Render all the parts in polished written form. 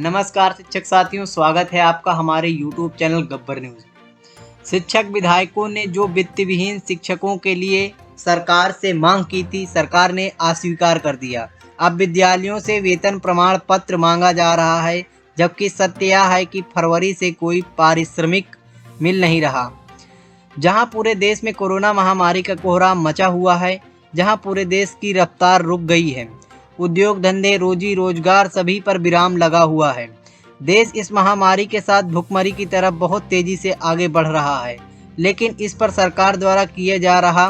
नमस्कार शिक्षक साथियों, स्वागत है आपका हमारे YouTube चैनल गब्बर न्यूज। शिक्षक विधायकों ने जो वित्त विहीन शिक्षकों के लिए सरकार से मांग की थी, सरकार ने अस्वीकार कर दिया। अब विद्यालयों से वेतन प्रमाण पत्र मांगा जा रहा है, जबकि सत्य यह है कि फरवरी से कोई पारिश्रमिक मिल नहीं रहा। जहां पूरे देश में कोरोना महामारी का कोहराम मचा हुआ है, जहां पूरे देश की रफ्तार रुक गई है, उद्योग धंधे रोजी रोजगार सभी पर विराम लगा हुआ है। देश इस महामारी के साथ भुखमरी की तरफ बहुत तेजी से आगे बढ़ रहा है, लेकिन इस पर सरकार द्वारा किए जा रहा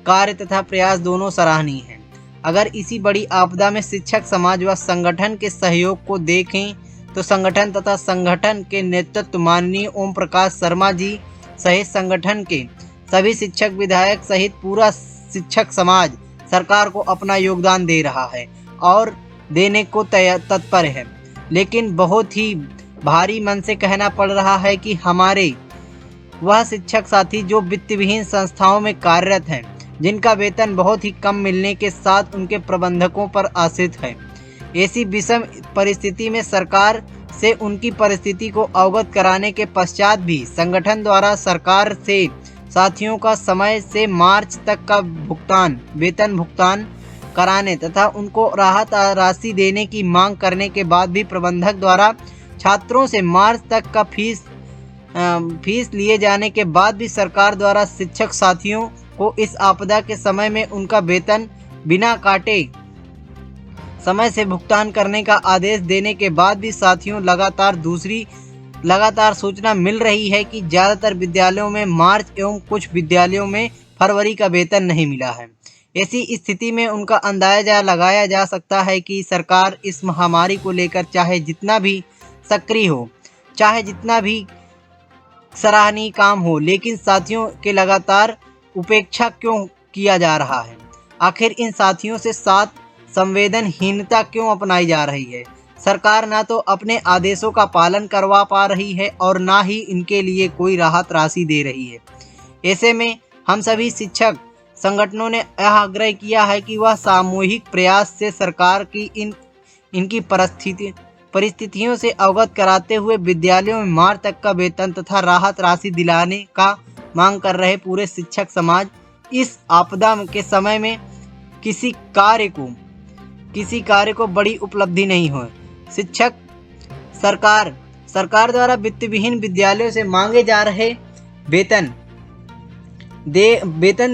कार्य तथा प्रयास दोनों सराहनीय हैं। अगर इसी बड़ी आपदा में शिक्षक समाज व संगठन के सहयोग को देखें तो संगठन तथा संगठन के नेतृत्व माननीय ओम प्रकाश शर्मा जी सहित संगठन के सभी शिक्षक विधायक सहित पूरा शिक्षक समाज सरकार को अपना योगदान दे रहा है और देने को तत्पर है। लेकिन बहुत ही भारी मन से कहना पड़ रहा है कि हमारे वह शिक्षक साथी जो वित्त विहीन संस्थाओं में कार्यरत हैं, जिनका वेतन बहुत ही कम मिलने के साथ उनके प्रबंधकों पर आश्रित है। ऐसी विषम परिस्थिति में सरकार से उनकी परिस्थिति को अवगत कराने के पश्चात भी संगठन द्वारा सरकार से साथियों का समय से मार्च तक का वेतन भुगतान कराने तथा उनको राहत राशि देने की मांग करने के बाद भी प्रबंधक द्वारा छात्रों से मार्च तक का फीस लिए जाने के बाद भी सरकार द्वारा शिक्षक साथियों को इस आपदा के समय में उनका वेतन बिना काटे समय से भुगतान करने का आदेश देने के बाद भी साथियों लगातार सूचना मिल रही है कि ज़्यादातर विद्यालयों में मार्च एवं कुछ विद्यालयों में फरवरी का वेतन नहीं मिला है। ऐसी स्थिति में उनका अंदाजा लगाया जा सकता है कि सरकार इस महामारी को लेकर चाहे जितना भी सक्रिय हो, चाहे जितना भी सराहनीय काम हो, लेकिन साथियों के लगातार उपेक्षा क्यों किया जा रहा है। आखिर इन साथियों से साथ संवेदनहीनता क्यों अपनाई जा रही है। सरकार ना तो अपने आदेशों का पालन करवा पा रही है और ना ही इनके लिए कोई राहत राशि दे रही है। ऐसे में हम सभी शिक्षक संगठनों ने यह आग्रह किया है कि वह सामूहिक प्रयास से सरकार की इनकी परिस्थितियों से अवगत कराते हुए विद्यालयों में मार्च तक का वेतन तथा राहत राशि दिलाने का मांग कर रहे पूरे शिक्षक समाज इस आपदा के समय में किसी कार्य को बड़ी उपलब्धि नहीं हो। शिक्षक सरकार द्वारा वित्त विहीन विद्यालयों से मांगे जा रहे वेतन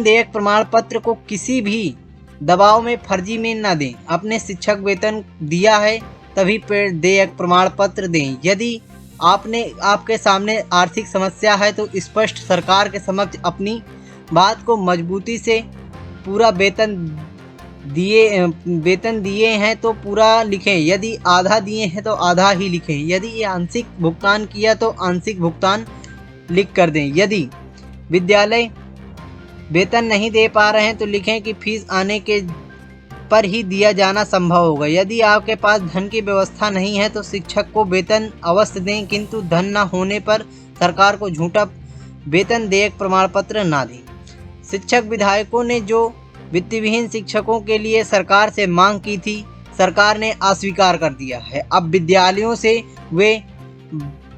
देयक प्रमाण पत्र को किसी भी दबाव में फर्जी में न दें। अपने शिक्षक वेतन दिया है तभी देयक प्रमाण पत्र दें। यदि आपके सामने आर्थिक समस्या है तो स्पष्ट सरकार के समक्ष अपनी बात को मजबूती से पूरा वेतन दिए हैं तो पूरा लिखें, यदि आधा दिए हैं तो आधा ही लिखें, यदि आंशिक भुगतान किया तो आंशिक भुगतान लिख कर दें। यदि विद्यालय वेतन नहीं दे पा रहे हैं तो लिखें कि फीस आने के पर ही दिया जाना संभव होगा। यदि आपके पास धन की व्यवस्था नहीं है तो शिक्षक को वेतन अवश्य दें, किंतु धन न होने पर सरकार को झूठा वेतन देयक प्रमाण पत्र ना दें। शिक्षक विधायकों ने जो वित्त विहीन शिक्षकों के लिए सरकार से मांग की थी, सरकार ने अस्वीकार कर दिया है। अब विद्यालयों से वे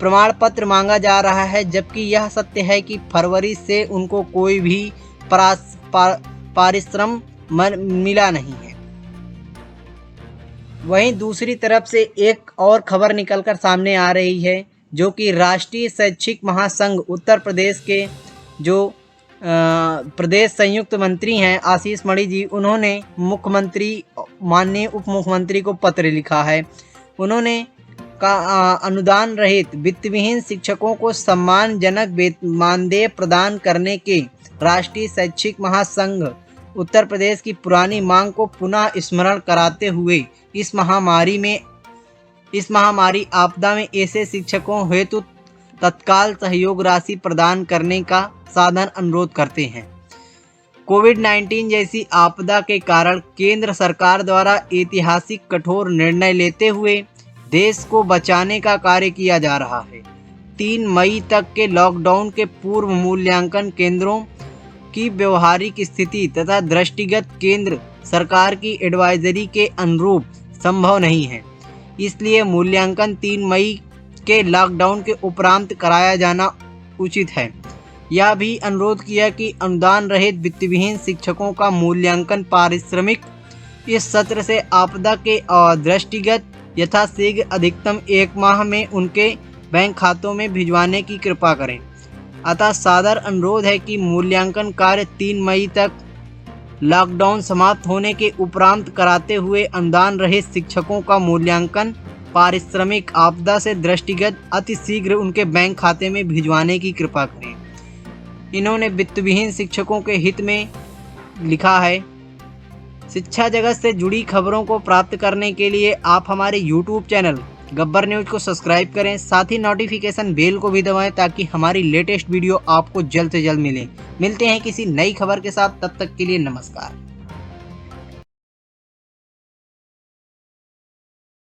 प्रमाण पत्र मांगा जा रहा है, जबकि यह सत्य है कि फरवरी से उनको कोई भी पारिश्रम मिला नहीं है। वहीं दूसरी तरफ से एक और खबर निकलकर सामने आ रही है, जो कि राष्ट्रीय शैक्षिक महासंघ उत्तर प्रदेश के जो प्रदेश संयुक्त मंत्री हैं आशीष मणि जी, उन्होंने मुख्यमंत्री माननीय उप मुख्यमंत्री को पत्र लिखा है। उन्होंने अनुदान रहित वित्त विहीन शिक्षकों को सम्मानजनक मानदेय प्रदान करने के राष्ट्रीय शैक्षिक महासंघ उत्तर प्रदेश की पुरानी मांग को पुनः स्मरण कराते हुए इस महामारी आपदा में ऐसे शिक्षकों हेतु तत्काल सहयोग राशि प्रदान करने का साधन अनुरोध करते हैं। कोविड-19 जैसी आपदा के कारण केंद्र सरकार द्वारा ऐतिहासिक कठोर निर्णय लेते हुए देश को बचाने का कार्य किया जा रहा है। 3 मई तक के लॉकडाउन के पूर्व मूल्यांकन केंद्रों की व्यवहारिक स्थिति तथा दृष्टिगत केंद्र सरकार की एडवाइजरी के अनुरूप संभव नहीं है। इसलिए मूल्यांकन 3 मई के लॉकडाउन के उपरांत कराया जाना उचित है। यह भी अनुरोध किया कि अनुदान रहित वित्तविहीन शिक्षकों का मूल्यांकन पारिश्रमिक इस सत्र से आपदा के दृष्टिगत यथाशीघ्र अधिकतम 1 माह में उनके बैंक खातों में भिजवाने की कृपा करें। अतः सादर अनुरोध है कि मूल्यांकन कार्य 3 मई तक लॉकडाउन समाप्त होने के उपरांत कराते हुए अनुदान रहित शिक्षकों का मूल्यांकन पारिश्रमिक आपदा से दृष्टिगत अतिशीघ्र उनके बैंक खाते में भिजवाने की कृपा करें। इन्होंने वित्तविहीन शिक्षकों के हित में लिखा है। शिक्षा जगत से जुड़ी खबरों को प्राप्त करने के लिए आप हमारे YouTube चैनल गब्बर न्यूज़ को सब्सक्राइब करें, साथ ही नोटिफिकेशन बेल को भी दबाएं ताकि हमारी लेटेस्ट वीडियो आपको जल्द से जल्द मिले। मिलते हैं किसी नई खबर के साथ, तब तक के लिए नमस्कार।